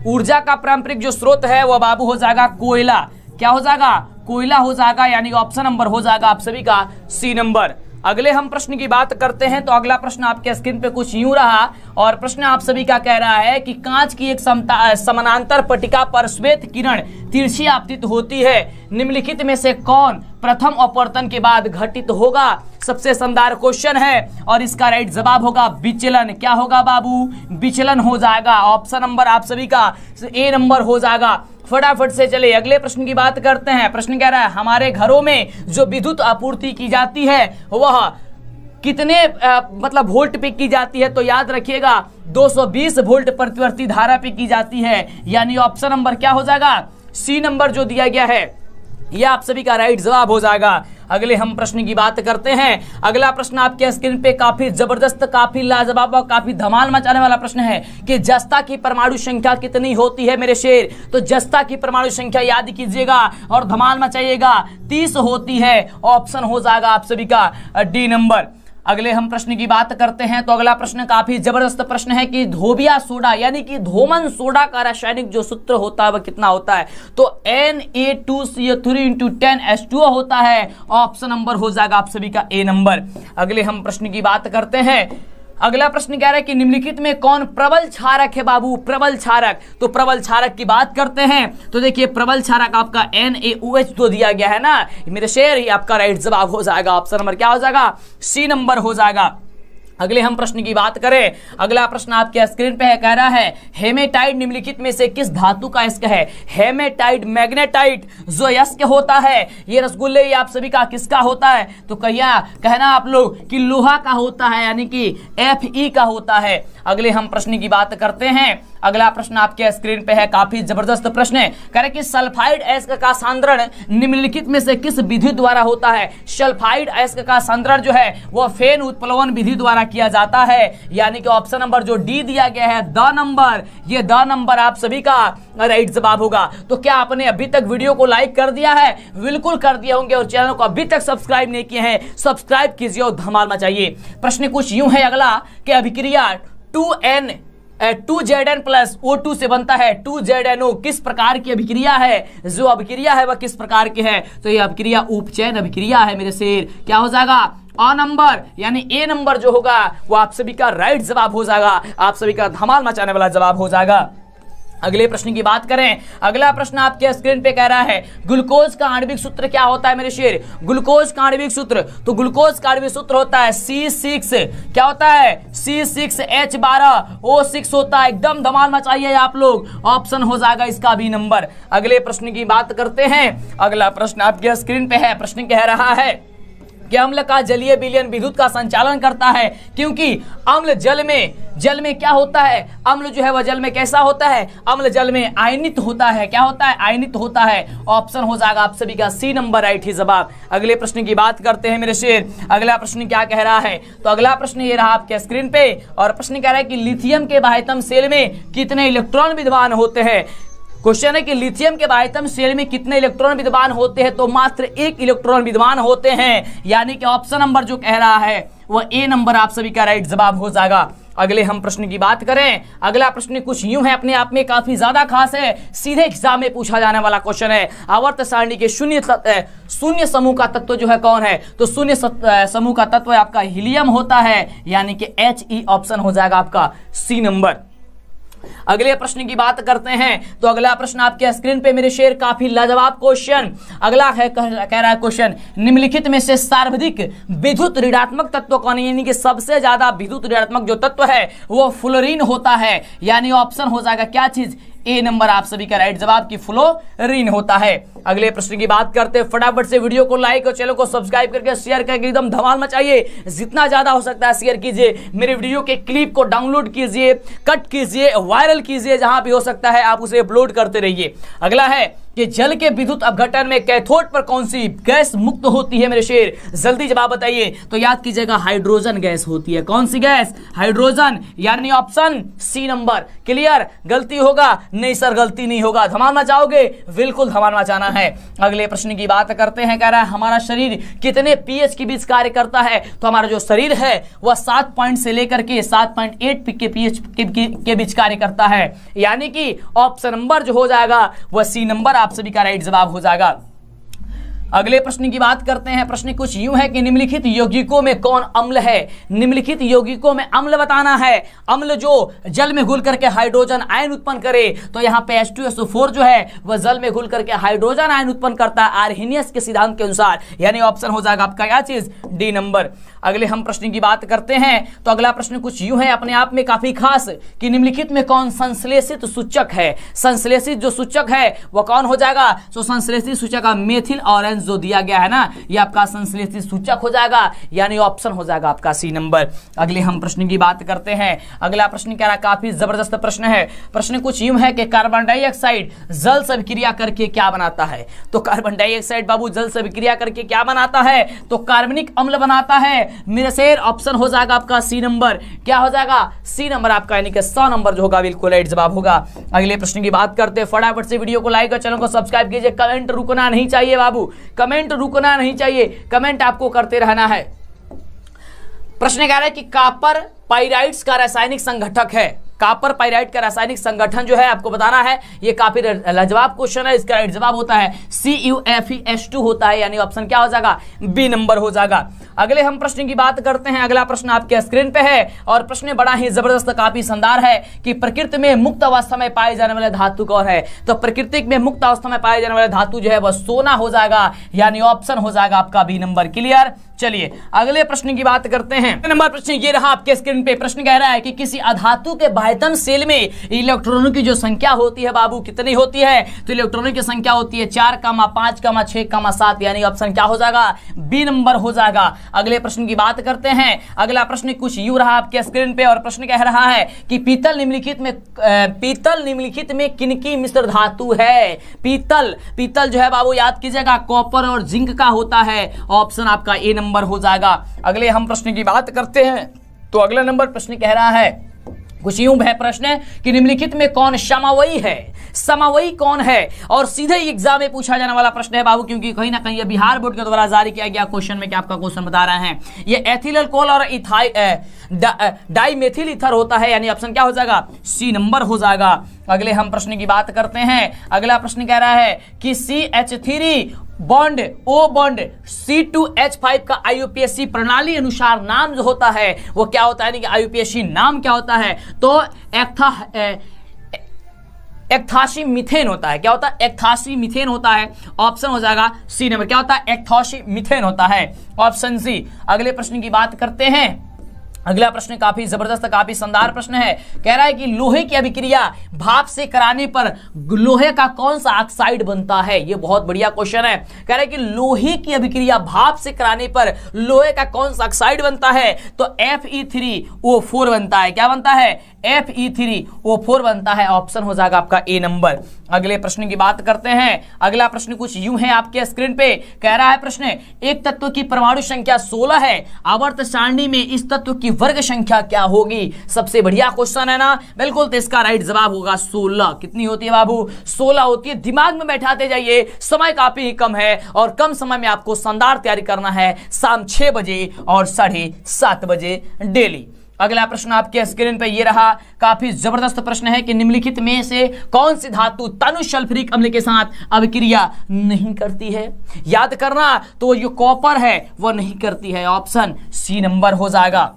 ऊर्जा का पारंपरिक जो स्रोत है वह बाबू हो जाएगा कोयला। क्या हो जाएगा, कोयला हो जाएगा यानी ऑप्शन नंबर हो जाएगा आप सभी का सी नंबर। अगले हम प्रश्न की बात करते हैं। तो अगला प्रश्न आपके स्क्रीन पे कुछ यूं रहा और प्रश्न आप सभी का कह रहा है कि कांच की एक समानांतर पट्टिका पर श्वेत किरण तिरछी आपतित होती है, निम्नलिखित में से कौन प्रथम अपवर्तन के बाद घटित होगा? सबसे शानदार क्वेश्चन है और इसका राइट जवाब होगा विचलन। क्या होगा बाबू? विचलन हो जाएगा। ऑप्शन नंबर आप सभी का ए नंबर हो जाएगा। फटाफट से चले अगले प्रश्न की बात करते हैं। प्रश्न कह रहा है हमारे घरों में जो विद्युत आपूर्ति की जाती है वह कितने मतलब वोल्ट पे की जाती है? तो याद रखिएगा 220 वोल्ट प्रतिवर्ती धारा पे की जाती है, यानी ऑप्शन नंबर क्या हो जाएगा? सी नंबर जो दिया गया है यह आप सभी का राइट जवाब हो जाएगा। अगले हम प्रश्न की बात करते हैं। अगला प्रश्न आपके स्क्रीन पे काफी जबरदस्त, काफी लाजवाब और काफी धमाल मचाने वाला प्रश्न है कि जस्ता की परमाणु संख्या कितनी होती है मेरे शेर? तो जस्ता की परमाणु संख्या याद कीजिएगा और धमाल मचाइएगा, 30 होती है। ऑप्शन हो जाएगा आप सभी का डी नंबर। अगले हम प्रश्न की बात करते हैं। तो अगला प्रश्न काफी जबरदस्त प्रश्न है कि धोबिया सोडा यानी कि धोमन सोडा का रासायनिक जो सूत्र होता है वह कितना होता है? तो Na2CO3 × 10H2O होता है। ऑप्शन नंबर हो जाएगा आप सभी का ए नंबर। अगले हम प्रश्न की बात करते हैं। अगला प्रश्न कह रहा है कि निम्नलिखित में कौन प्रबल क्षारक है बाबू? प्रबल क्षारक। तो प्रबल क्षारक की बात करते हैं तो देखिए प्रबल क्षारक आपका NaOH तो दिया गया है ना मेरे शेर, ही आपका राइट जवाब हो जाएगा। ऑप्शन नंबर क्या हो जाएगा? सी नंबर हो जाएगा। अगले हम प्रश्न की बात करें। अगला प्रश्न आपके स्क्रीन पे है, कह रहा है हेमेटाइट निम्नलिखित में से किस धातु का अयस्क है? हेमेटाइट, मैग्नेटाइट जो अयस्क होता है ये रसगुल्ले ये आप सभी का किसका होता है? तो कहना आप लोग कि लोहा का होता है, यानी कि Fe का होता है। अगले हम प्रश्न की बात करते हैं। अगला प्रश्न आपके स्क्रीन पे है, काफी जबरदस्त प्रश्न है। कह रहे कि सल्फाइड अयस्क का सांद्रण निम्नलिखित में से किस विधि द्वारा होता है? सल्फाइड अयस्क का सांद्रण जो है वह फेन उत्प्लवन विधि द्वारा किया जाता है, यानी कि ऑप्शन नंबर जो डी दिया गया है द नंबर, ये द नंबर आप सभी का राइट जवाब होगा। तो क्या आपने अभी तक वीडियो को लाइक कर दिया है? बिल्कुल कर दिया होंगे। और चैनल को अभी तक सब्सक्राइब नहीं किए हैं, सब्सक्राइब कीजिए और धमाल मचाइए। प्रश्न कुछ यूं है अगला कि अभिक्रिया 2Zn प्लस O2 से बनता है 2ZnO किस प्रकार की अभिक्रिया है? जो अभिक्रिया है वह किस प्रकार की है? तो यह अभिक्रिया उपचयन अभिक्रिया है मेरे शेर। क्या हो जाएगा? अ नंबर, यानी ए नंबर जो होगा वो आप सभी का राइट जवाब हो जाएगा, आप सभी का धमाल मचाने वाला जवाब हो जाएगा। अगले प्रश्न की बात करें। अगला प्रश्न आपके स्क्रीन पे कह रहा है ग्लूकोज का आणविक सूत्र क्या होता है मेरे शेर? ग्लूकोज का आणविक सूत्र, तो ग्लूकोज का आणविक सूत्र होता है C6, क्या होता है? C6H12O6 होता है। एकदम धमाल मचाइए आप लोग, ऑप्शन हो जाएगा इसका बी नंबर। अगले प्रश्न की बात करते हैं। अगला प्रश्न आपके स्क्रीन पे है। प्रश्न कह रहा है कि अम्ल का जलीय विलयन विद्युत का संचालन करता है, क्योंकि अम्ल जल में क्या होता है? अम्ल जो है वह जल में कैसा होता है? अम्ल जल में आयनित होता है। क्या होता है? आयनित होता है। ऑप्शन हो जाएगा आप सभी का सी नंबर राइट ही जवाब। अगले प्रश्न की बात करते हैं मेरे शेर। अगला प्रश्न क्या कह रहा है? तो अगला प्रश्न ये रहा आपके स्क्रीन पे और प्रश्न कह रहा है कि लिथियम के बाह्यतम सेल में कितने इलेक्ट्रॉन विद्यमान होते हैं? क्वेश्चन है कि लिथियम के बाह्यतम शेल में कितने इलेक्ट्रॉन विद्यमान होते हैं? तो मात्र 1 इलेक्ट्रॉन विद्यमान होते हैं, यानी कि ऑप्शन नंबर जो कह रहा है वह ए नंबर आप सभी का राइट जवाब हो जाएगा। अगले हम प्रश्न की बात करें। अगला प्रश्न कुछ यूं है, अपने आप में काफी ज्यादा खास है, सीधे एग्जाम में पूछा जाने वाला क्वेश्चन है। आवर्त सारणी के शून्य समूह का तत्व जो है कौन है? तो शून्य समूह का तत्व आपका हीलियम होता है, यानी कि He ऑप्शन हो जाएगा आपका सी नंबर। अगले प्रश्न की बात करते हैं। तो अगला प्रश्न आपके स्क्रीन पे मेरे शेर, काफी लाजवाब क्वेश्चन। अगला है कह रहा है क्वेश्चन निम्नलिखित में से सर्वाधिक विद्युत ऋणात्मक तत्व कौन है? यानी कि सबसे ज्यादा विद्युत ऋणात्मक जो तत्व है वो फ्लोरीन होता है, यानी ऑप्शन हो जाएगा क्या चीज? ए नंबर आप सभी का राइट जवाब की फ्लोरीन होता है। अगले प्रश्न की बात करते हैं। फटाफट से वीडियो को लाइक और चैनल को सब्सक्राइब करके शेयर करके एकदम धमाल मचाइए, जितना ज्यादा हो सकता है शेयर कीजिए। मेरे वीडियो के क्लिप को डाउनलोड कीजिए, कट कीजिए, वायरल कीजिए, जहां भी हो सकता है आप उसे अपलोड करते रहिए। अगला है कि जल के विद्युत अपघटन में कैथोड पर कौन सी गैस मुक्त होती है मेरे शेर? जल्दी जवाब बताइए। तो याद कीजिएगा हाइड्रोजन गैस होती है। कौन सी गैस? हाइड्रोजन, यानी ऑप्शन सी नंबर। क्लियर? गलती होगा? नहीं सर गलती नहीं होगा। धमाल मचाओगे? बिल्कुल धमाल मचाना है। अगले प्रश्न की बात करते हैं। कह रहा है हमारा शरीर कितने पीएच के बीच कार्य करता है? तो हमारा जो शरीर है वह 7 पॉइंट से लेकर के 7.8 के पीएच के बीच कार्य करता है, यानी कि ऑप्शन नंबर जो हो जाएगा वह सी नंबर आप सभी का राइट जवाब हो जाएगा। अगले प्रश्न की बात करते हैं। प्रश्न कुछ यूं है कि निम्नलिखित यौगिकों में कौन अम्ल है। निम्नलिखित यौगिकों में अम्ल बताना है। अम्ल जो जल में घुल करके हाइड्रोजन आयन उत्पन्न करे, तो यहाँ पे H2SO4 जो है वह जल में घुल करके हाइड्रोजन आयन उत्पन्न करता है आर्हेनियस के सिद्धांत के अनुसार, यानी ऑप्शन हो जाएगा आपका क्या चीज, डी नंबर। अगले हम प्रश्न की बात करते हैं। तो अगला प्रश्न कुछ यूं है, अपने आप में काफी खास, कि निम्नलिखित में कौन संश्लेषित सूचक है। संश्लेषित जो सूचक है वह कौन हो जाएगा, तो संश्लेषित सूचक का मेथिल ऑरेंज जो दिया गया है ना, ये आपका संश्लेषित सूचक हो जाएगा, यानी ऑप्शन हो जाएगा आपका सी नंबर। अगले हम प्रश्न की बात करते हैं। अगला प्रश्न क्या रहा, काफी जबरदस्त प्रश्न है। प्रश्न कुछ यूं है कि कार्बन डाइऑक्साइड जल से विक्रिया करके क्या बनाता है। तो कार्बन डाइऑक्साइड बाबू जल से विक्रिया करके क्या बनाता है, तो कार्बनिक अम्ल बनाता है मेरे शेर। ऑप्शन हो जाएगा आपका सी नंबर। क्या हो जाएगा, सी नंबर आपका, यानी कि 100 नंबर जो होगा बिल्कुल राइट जवाब होगा। अगले प्रश्न की बात करते हैं। फटाफट से वीडियो को लाइक और चैनल को सब्सक्राइब कीजिए। कमेंट रुकना नहीं चाहिए बाबू, कमेंट रुकना नहीं चाहिए, कमेंट आपको करते रहना है। प्रश्न कह रहा है कि कॉपर पाइराइड्स का रासायनिक संगठक है। कॉपर पाइराइड का रासायनिक संगठन जो है आपको बताना है। ये काफी लाजवाब क्वेश्चन है। इसका राइट जवाब होता है CuFeS2 होता है, यानी ऑप्शन क्या हो जाएगा, बी नंबर हो जाएगा। अगले हम प्रश्न की बात करते हैं। अगला प्रश्न आपके स्क्रीन पे है और प्रश्न बड़ा ही जबरदस्त काफी शानदार है कि प्रकृति में मुक्त अवस्था में पाए जाने वाले धातु कौन है। तो प्रकृति में मुक्त अवस्था में पाए जाने वाले धातु जो है वह सोना हो जाएगा, यानी ऑप्शन हो जाएगा आपका बी नंबर। क्लियर। चलिए अगले प्रश्न की बात करते हैं। नंबर प्रश्न ये रहा आपके स्क्रीन पे। प्रश्न कह रहा है कि किसी अधातु के बाह्यतम सेल में इलेक्ट्रॉनों की जो संख्या होती है बाबू, कितनी होती है, तो इलेक्ट्रॉनों की संख्या होती है 4, 5, 6, 7, यानी ऑप्शन क्या हो जाएगा, बी नंबर हो जाएगा। अगले प्रश्न की बात करते हैं। अगला प्रश्न कुछ यूं रहा आपके स्क्रीन पे और प्रश्न कह रहा है कि पीतल निम्नलिखित में किनकी मिश्र धातु है। पीतल जो है बाबू याद कीजिएगा कॉपर और जिंक का होता है। ऑप्शन आपका ए नंबर हो जाएगा। अगले हम प्रश्न की बात करते हैं। तो अगला नंबर प्रश्न कह रहा है, कुछ यूं है प्रश्न कि निम्नलिखित में कौन समवायी है। समवायी कौन है, और सीधे एग्जाम में पूछा जाने वाला प्रश्न है बाबू, क्योंकि कहीं ना कहीं ये बिहार बोर्ड के द्वारा जारी किया गया क्वेश्चन में क्या आपका क्वेश्चन बता रहे हैं। ये एथिल अल्कोहल और डाइमेथिल ईथर होता है, यानी ऑप्शन क्या हो जाएगा, सी नंबर हो जाएगा। अगले हम प्रश्न की बात करते हैं। अगला प्रश्न कह रहा है कि CH3 bond O bond C2H5 का IUPAC प्रणाली अनुसार नाम जो होता है वो क्या होता है, यानी कि IUPAC नाम क्या होता है, तो एक्थासी मीथेन होता है। क्या होता है, एक्थासी मीथेन होता है। ऑप्शन हो जाएगा सी नंबर। क्या होता है, एक्थासी मीथेन होता है, ऑप्शन सी। अगले प्रश्न की बात करते हैं। अगला प्रश्न काफी जबरदस्त काफी शानदार प्रश्न है। कह रहा है कि लोहे की अभिक्रिया भाप से कराने पर लोहे का कौन सा ऑक्साइड बनता है। ये बहुत बढ़िया क्वेश्चन है। कह रहा है कि लोहे की अभिक्रिया भाप से कराने पर लोहे का कौन सा ऑक्साइड बनता है, तो Fe3O4 बनता है। क्या बनता है, Fe3O4 बनता है। ऑप्शन हो जाएगा आपका ए नंबर। अगले प्रश्न की बात करते हैं। अगला प्रश्न कुछ यूं है आपके स्क्रीन पे। कह रहा है प्रश्न, एक तत्व की परमाणु संख्या 16 है, आवर्त सारणी में इस तत्व की वर्ग संख्या क्या होगी। सबसे बढ़िया क्वेश्चन है ना, बिल्कुल। तो इसका राइट जवाब होगा 16। कितनी होती है बाबू, 16 होती है। दिमाग में बैठाते जाइए, समय काफी ही कम है और कम समय में आपको शानदार तैयारी करना है। शाम 6 बजे और 7:30 बजे डेली। अगला प्रश्न आपके स्क्रीन पे ये रहा, काफी जबरदस्त प्रश्न है कि निम्नलिखित में से कौन सी धातु तनु सल्फ्यूरिक अम्ल के साथ अभिक्रिया नहीं करती है। याद करना, तो जो कॉपर है वह नहीं करती है। ऑप्शन सी नंबर हो जाएगा।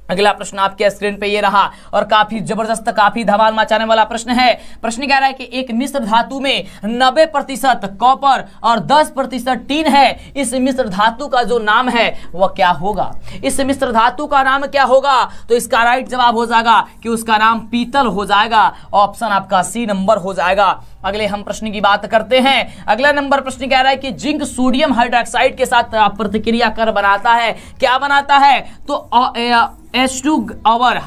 अगला प्रश्न आपके स्क्रीन पे ये रहा और काफी जबरदस्त काफी धमाल मचाने वाला प्रश्न है। प्रश्न कह रहा है कि एक मिश्र धातु में 90% कॉपर और 10% टीन है। इस मिश्र धातु का जो नाम है वह क्या होगा। इस मिश्र धातु का नाम क्या होगा, तो इसका राइट जवाब हो जाएगा कि उसका नाम पीतल हो जाएगा। ऑप्शन आपका सी नंबर हो जाएगा। अगले हम प्रश्न की बात करते हैं। अगला नंबर प्रश्न कह रहा है कि जिंक सोडियम हाइड्रोक्साइड के साथ प्रतिक्रिया कर बनाता है। क्या बनाता है, तो H2 और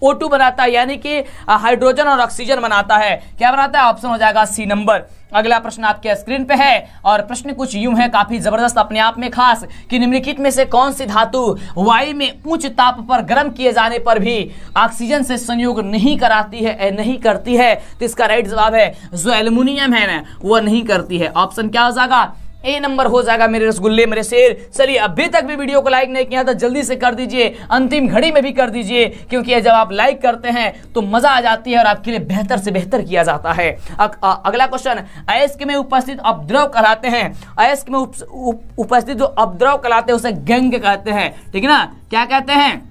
O2 बनाता है, यानी कि हाइड्रोजन और ऑक्सीजन बनाता है। क्या बनाता है, ऑप्शन हो जाएगा सी नंबर। अगला प्रश्न आपके स्क्रीन पे है और प्रश्न कुछ यूं है काफी जबरदस्त अपने आप में खास कि निम्नलिखित में से कौन सी धातु वायु में उच्च ताप पर गर्म किए जाने पर भी ऑक्सीजन से संयोग नहीं करती है। तो इसका राइट जवाब है जो एल्युमिनियम है ना, वह नहीं करती है। ऑप्शन क्या हो जाएगा, ए नंबर हो जाएगा मेरे रसगुल्ले मेरे शेर। चलिए अभी तक भी वीडियो को लाइक नहीं किया तो जल्दी से कर दीजिए, अंतिम घड़ी में भी कर दीजिए, क्योंकि जब आप लाइक करते हैं तो मजा आ जाती है और आपके लिए बेहतर से बेहतर किया जाता है। अगला क्वेश्चन, अयस्क में उपस्थित अपद्रव कहलाते हैं, अयस्क में उपस्थित जो अपद्रव कहलाते हैं उसे गैंग कहते हैं, ठीक है ना, क्या कहते हैं,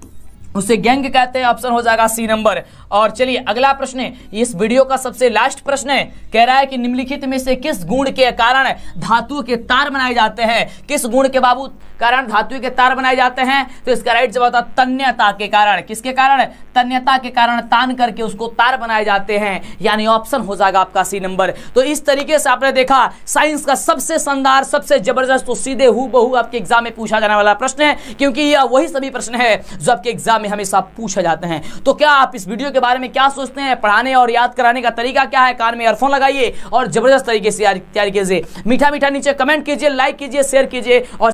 उसे गैंग कहते हैं। ऑप्शन हो जाएगा सी नंबर। और चलिए अगला प्रश्न है, इस वीडियो का सबसे लास्ट प्रश्न है, कह रहा है कि निम्नलिखित में से किस गुण के कारण धातु के तार बनाए जाते हैं, किस गुण के बाबू कारण धातु के तार बनाए जाते हैं, तो इसका राइट जवाब था तन्यता के कारण। किसके कारण, तन्यता के कारण तान करके उसको तार बनाए जाते हैं, यानी ऑप्शन हो जाएगा आपका सी नंबर। तो इस तरीके से आपने देखा साइंस का सबसे शानदार सबसे जबरदस्त तो सीधे हूबहू आपके एग्जाम में पूछा जाने वाला प्रश्न है, क्योंकि यह वही सभी प्रश्न है जो आपके एग्जाम में हमेशा पूछे जाते हैं। तो क्या आप इस वीडियो के बारे में क्या सोचते हैं, पढ़ाने और याद कराने का तरीका क्या है, कान में ईयरफोन लगाइए और जबरदस्त तरीके से तैयारी कीजिए। मीठा मीठा नीचे कमेंट कीजिए, लाइक कीजिए, शेयर कीजिए और